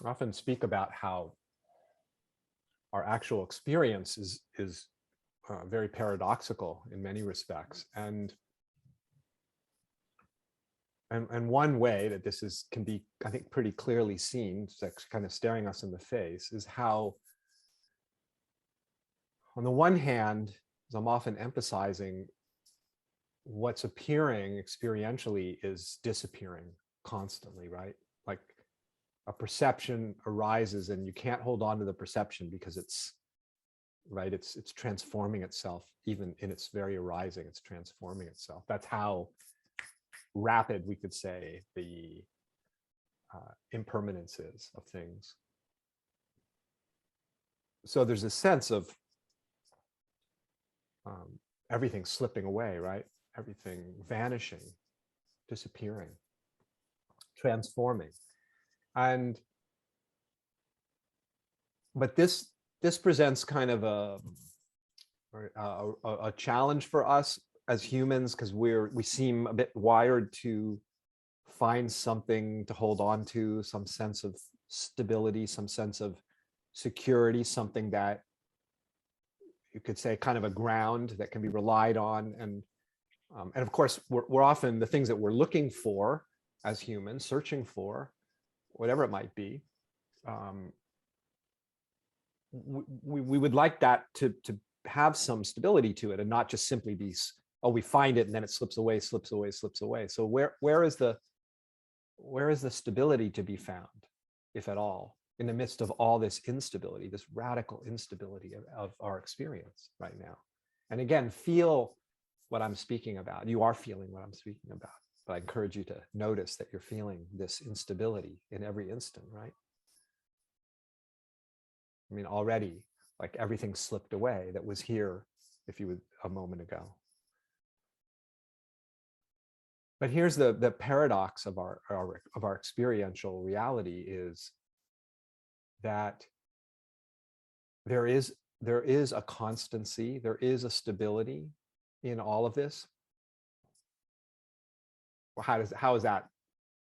I often speak about how our actual experience is very paradoxical in many respects, and one way that this is can be, I think, pretty clearly seen, it's kind of staring us in the face, is how, on the one hand, as I'm often emphasizing, what's appearing experientially is disappearing constantly, right? Like a perception arises and you can't hold on to the perception because it's right, it's transforming itself. Even in its very arising, it's transforming itself. That's how rapid, we could say, the impermanence is of things. So there's a sense of everything slipping away, right? Everything vanishing, disappearing, transforming. And but this presents kind of a challenge for us as humans, because we seem a bit wired to find something to hold on to, some sense of stability, some sense of security, something that you could say kind of a ground that can be relied on. And of course, we're often, the things that we're looking for as humans, searching for, whatever it might be, we would like that to have some stability to it, and not just simply be, oh, we find it and then it slips away, slips away, slips away. So where is the stability to be found, if at all, in the midst of all this instability, this radical instability of our experience right now? And again, feel what I'm speaking about. You are feeling what I'm speaking about, but I encourage you to notice that you're feeling this instability in every instant, right? I mean, already, like, everything slipped away that was here, if you would, a moment ago. But here's the paradox of our experiential reality, is that there is a constancy, there is a stability in all of this. Well, how is that?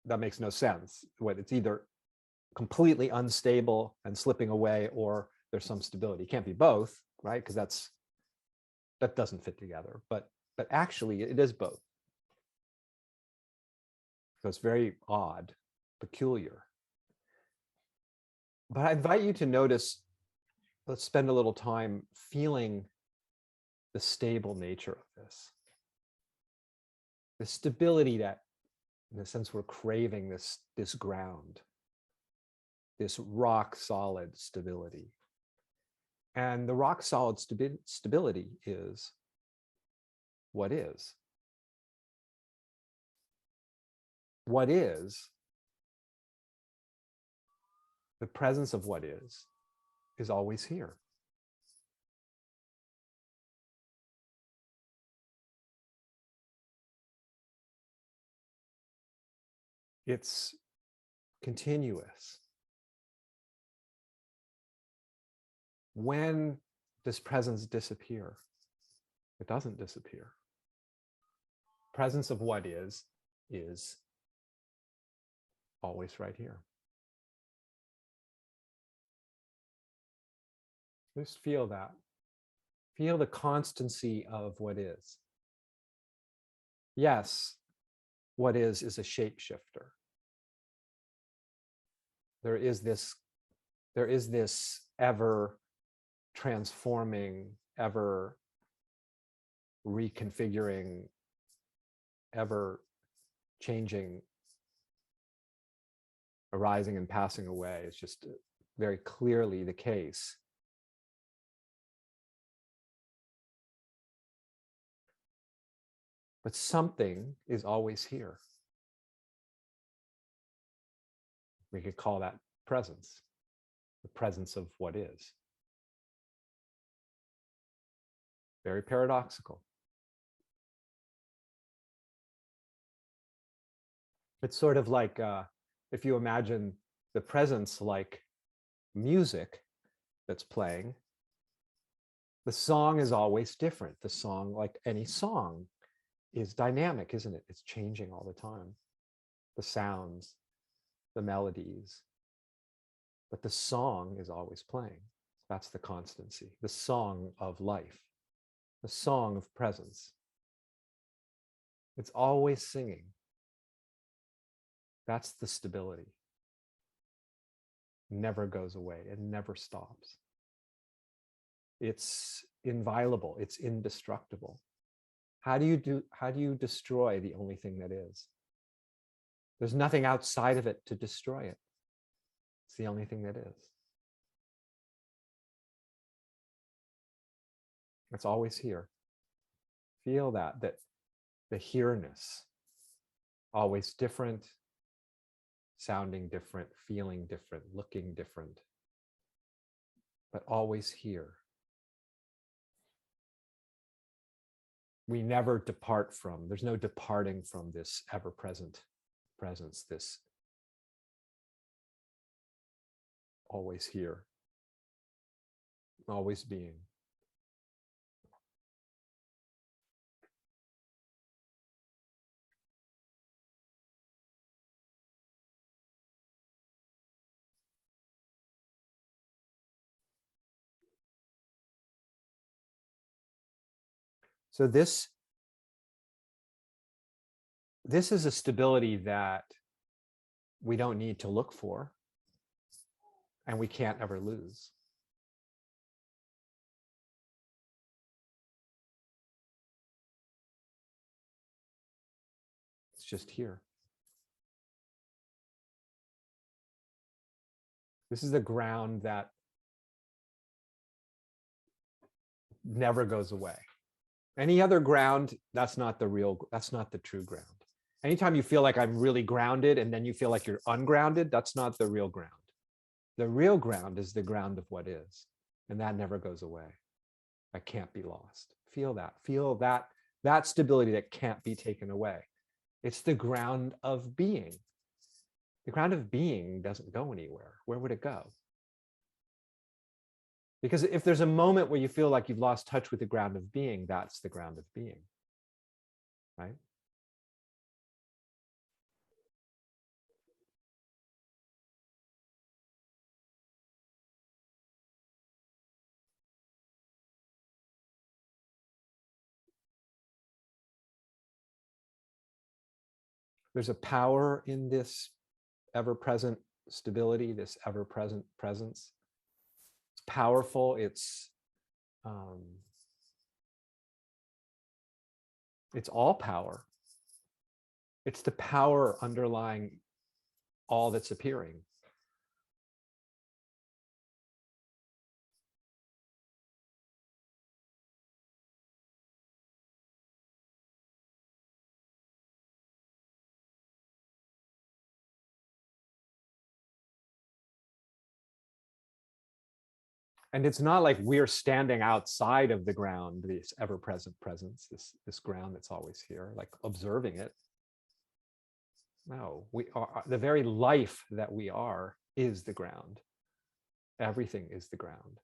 That makes no sense. What, it's either completely unstable and slipping away, or there's some stability. It can't be both, right? Because that doesn't fit together. But actually, it is both. So it's very odd, peculiar. But I invite you to notice, let's spend a little time feeling the stable nature of this. The stability that, in a sense, we're craving, this ground, this rock solid stability. And the rock solid stability is what is. What is, the presence of what is always here. It's continuous. When does presence disappear? It doesn't disappear. Presence of what is always right here. Just feel that. Feel the constancy of what is. Yes, what is a shapeshifter. There is this ever transforming, ever reconfiguring, ever changing, arising and passing away. It's just very clearly the case. But something is always here. We could call that presence, the presence of what is. Very paradoxical. It's sort of like, if you imagine the presence like music that's playing, the song is always different. The song, like any song, is dynamic, isn't it? It's changing all the time. The sounds, the melodies, but the song is always playing. That's the constancy, the song of life, the song of presence. It's always singing. That's the stability. Never goes away. It never stops. It's inviolable. It's indestructible. How do you destroy the only thing that is? There's nothing outside of it to destroy it. It's the only thing that is. It's always here. Feel that the here-ness, always different, sounding different, feeling different, looking different, but always here. We never depart from, there's no departing from this ever-present presence, this always here, always being. So this is a stability that we don't need to look for, and we can't ever lose. It's just here. This is the ground that never goes away. Any other ground, that's not the true ground. Anytime you feel like I'm really grounded and then you feel like you're ungrounded, that's not the real ground. The real ground is the ground of what is, and that never goes away. That can't be lost. Feel that stability that can't be taken away. It's the ground of being. The ground of being doesn't go anywhere. Where would it go? Because if there's a moment where you feel like you've lost touch with the ground of being, that's the ground of being, right? There's a power in this ever-present stability, this ever-present presence. It's powerful. It's all power. It's the power underlying all that's appearing. And it's not like we're standing outside of the ground, this ever-present presence, this ground that's always here, like observing it. No, we are, the very life that we are is the ground. Everything is the ground.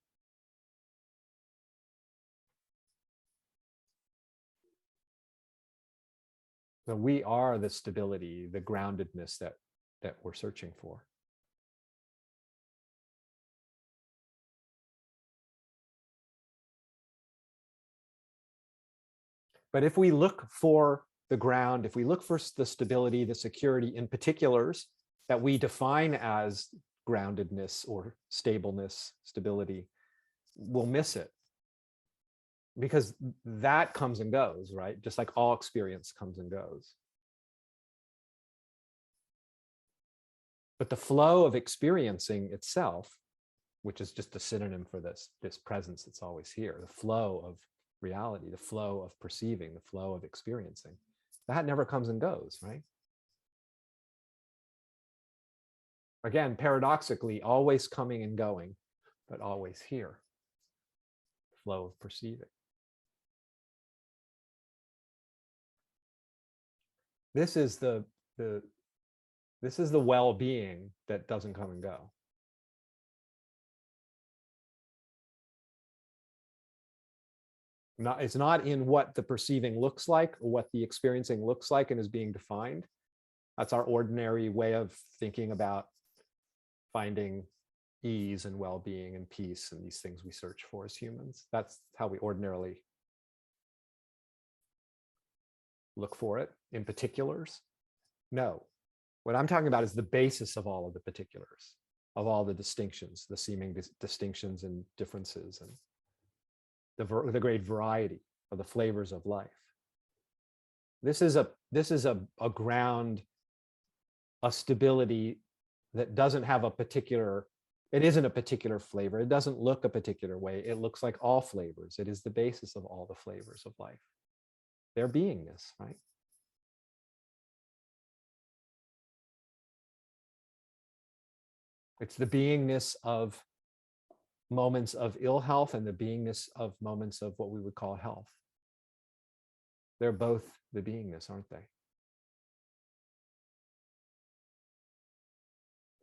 So we are the stability, the groundedness that we're searching for. But if we look for the ground, if we look for the stability, the security in particulars that we define as groundedness or stableness, stability, we'll miss it. Because that comes and goes, right? Just like all experience comes and goes. But the flow of experiencing itself, which is just a synonym for this presence that's always here, the flow of reality, the flow of perceiving, the flow of experiencing, that never comes and goes, right? Again, paradoxically, always coming and going, but always here, flow of perceiving. This is the well-being that doesn't come and go. It's not in what the perceiving looks like or what the experiencing looks like and is being defined. That's our ordinary way of thinking about finding ease and well-being and peace and these things we search for as humans. That's how we ordinarily look for it in particulars. No, what I'm talking about is the basis of all of the particulars, of all the distinctions, the seeming distinctions and differences, and the great variety of the flavors of life. This is a ground, a stability that doesn't have a particular, it isn't a particular flavor. It doesn't look a particular way. It looks like all flavors. It is the basis of all the flavors of life. Their beingness, right? It's the beingness of moments of ill health and the beingness of moments of what we would call health. They're both the beingness, aren't they?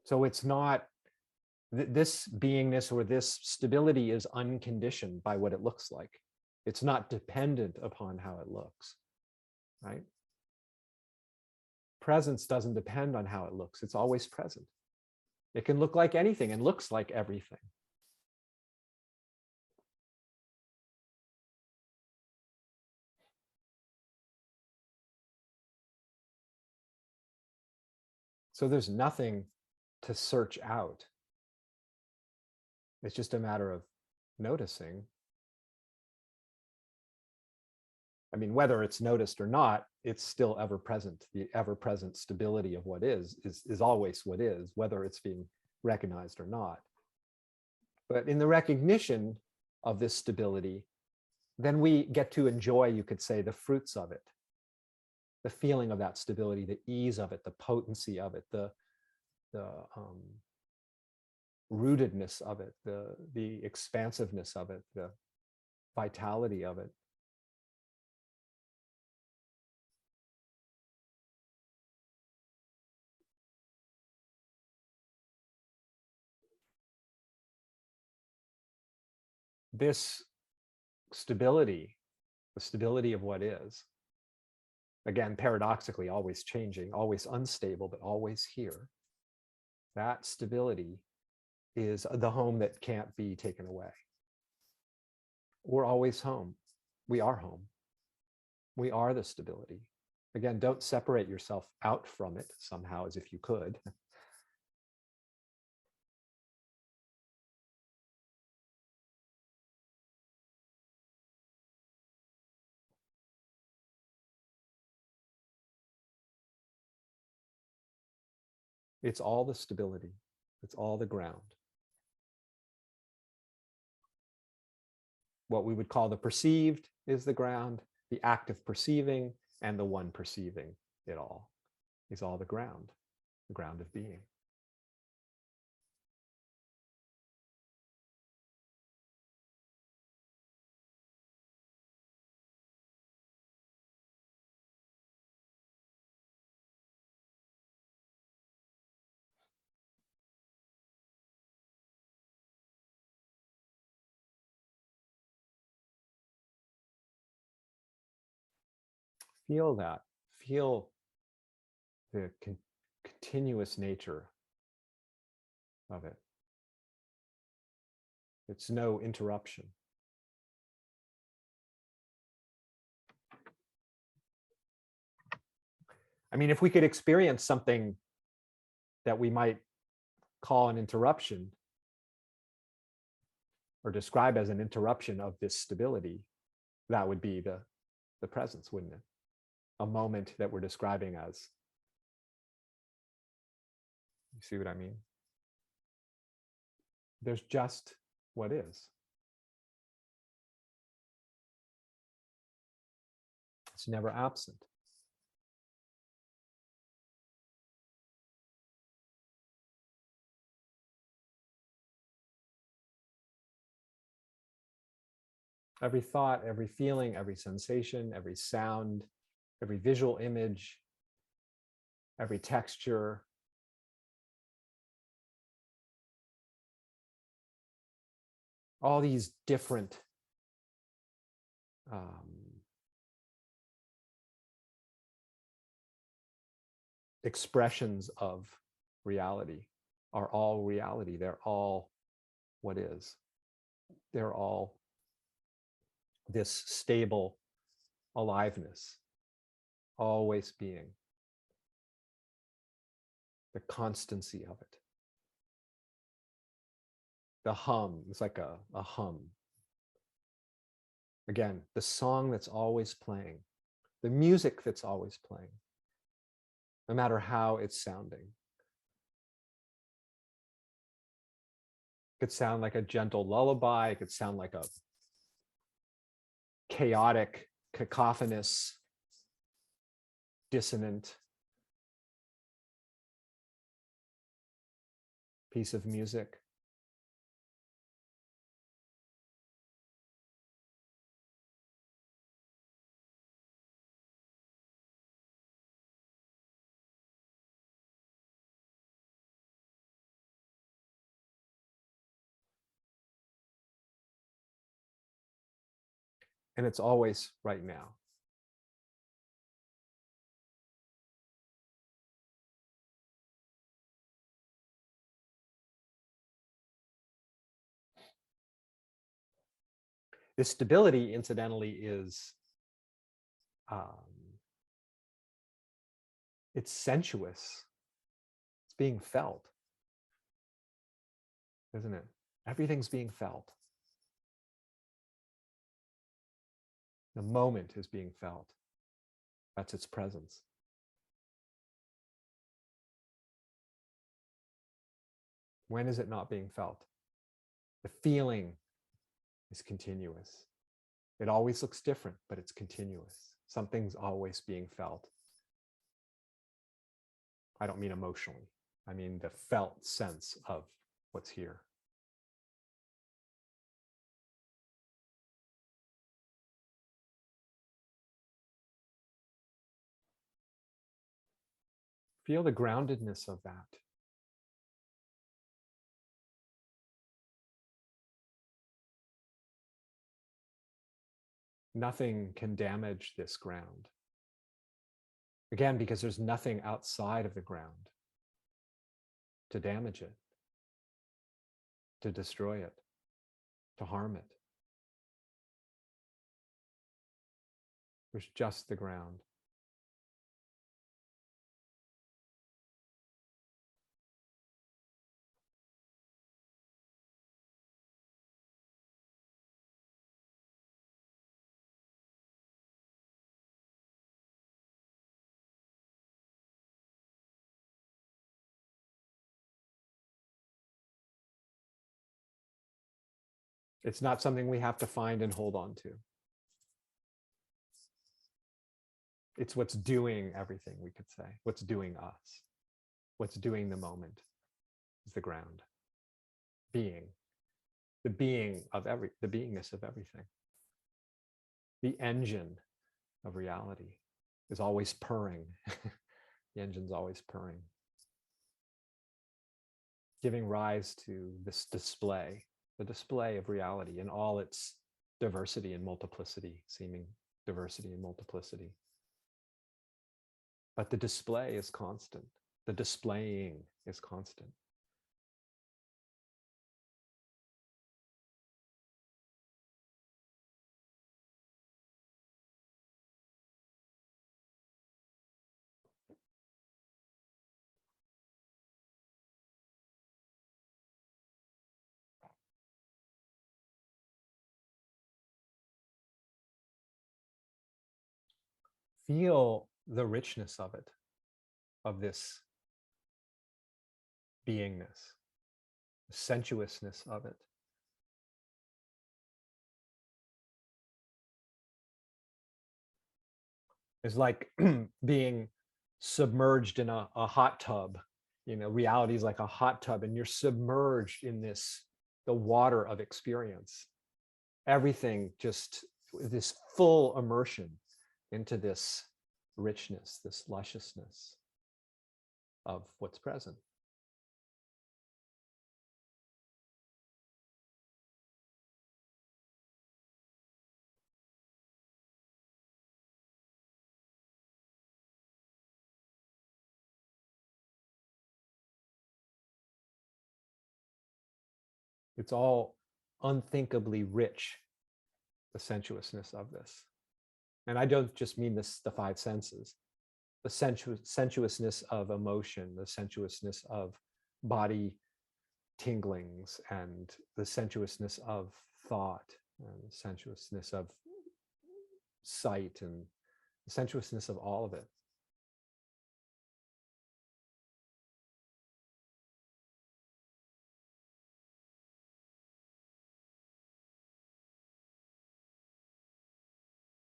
So it's not, this beingness or this stability is unconditioned by what it looks like. It's not dependent upon how it looks, right? Presence doesn't depend on how it looks. It's always present. It can look like anything and looks like everything. So there's nothing to search out. It's just a matter of noticing. I mean, whether it's noticed or not, it's still ever present. The ever present stability of what is always what is, whether it's being recognized or not. But in the recognition of this stability, then we get to enjoy, you could say, the fruits of it, the feeling of that stability, the ease of it, the potency of it, the rootedness of it, the expansiveness of it, the vitality of it. This stability, the stability of what is, again, paradoxically, always changing, always unstable, but always here. That stability is the home that can't be taken away. We're always home. We are home. We are the stability. Again, don't separate yourself out from it somehow as if you could. It's all the stability. It's all the ground. What we would call the perceived is the ground, the act of perceiving, and the one perceiving it all is all the ground of being. Feel that. Feel the continuous nature of it. It's no interruption. I mean, if we could experience something that we might call an interruption or describe as an interruption of this stability, that would be the presence, wouldn't it? A moment that we're describing as, you see what I mean? There's just what is. It's never absent. Every thought, every feeling, every sensation, every sound, every visual image, every texture, all these different expressions of reality are all reality. They're all what is. They're all this stable aliveness, always being, the constancy of it. The hum, it's like a hum. Again, the song that's always playing, the music that's always playing, no matter how it's sounding. It could sound like a gentle lullaby. It could sound like a chaotic, cacophonous, dissonant piece of music. And it's always right now. This stability, incidentally, is it's sensuous. It's being felt, isn't it? Everything's being felt. The moment is being felt. That's its presence. When is it not being felt? The feeling is continuous. It always looks different, but it's continuous. Something's always being felt. I don't mean emotionally. I mean the felt sense of what's here. Feel the groundedness of that. Nothing can damage this ground. Again, because there's nothing outside of the ground to damage it, to destroy it, to harm it. There's just the ground. It's not something we have to find and hold on to. It's what's doing everything, we could say. What's doing us. What's doing the moment is the ground. Being. The being of the beingness of everything. The engine of reality is always purring. The engine's always purring. Giving rise to this display, the display of reality in all its diversity and multiplicity, seeming diversity and multiplicity. But the display is constant. The displaying is constant. Feel the richness of it, of this beingness, the sensuousness of it. It's like being submerged in a hot tub. You know, reality is like a hot tub, and you're submerged in the water of experience. Everything just this full immersion into this richness, this lusciousness of what's present. It's all unthinkably rich, the sensuousness of this. And I don't just mean this, the five senses, the sensuousness of emotion, the sensuousness of body tinglings, and the sensuousness of thought, and the sensuousness of sight, and the sensuousness of all of it.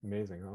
Amazing, huh?